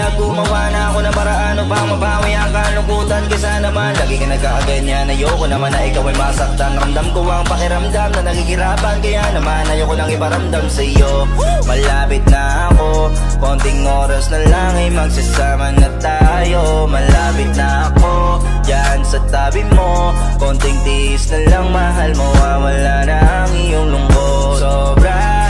kaya gumawa na ako ng paraan upang mabawi ang kalungkutan. Kaysa naman lagi ka nagkakaganyan, ayoko naman na ikaw ay masaktan. Ramdam ko ang pakiramdam na nagigirapan, kaya naman ayoko nang iparamdam sa'yo. Malapit na ako, konting oras na lang ay magsasama na tayo. Malapit na ako, dyan sa tabi mo, konting tiis na lang mahal mo, wala na ang iyong lungkot. Sobra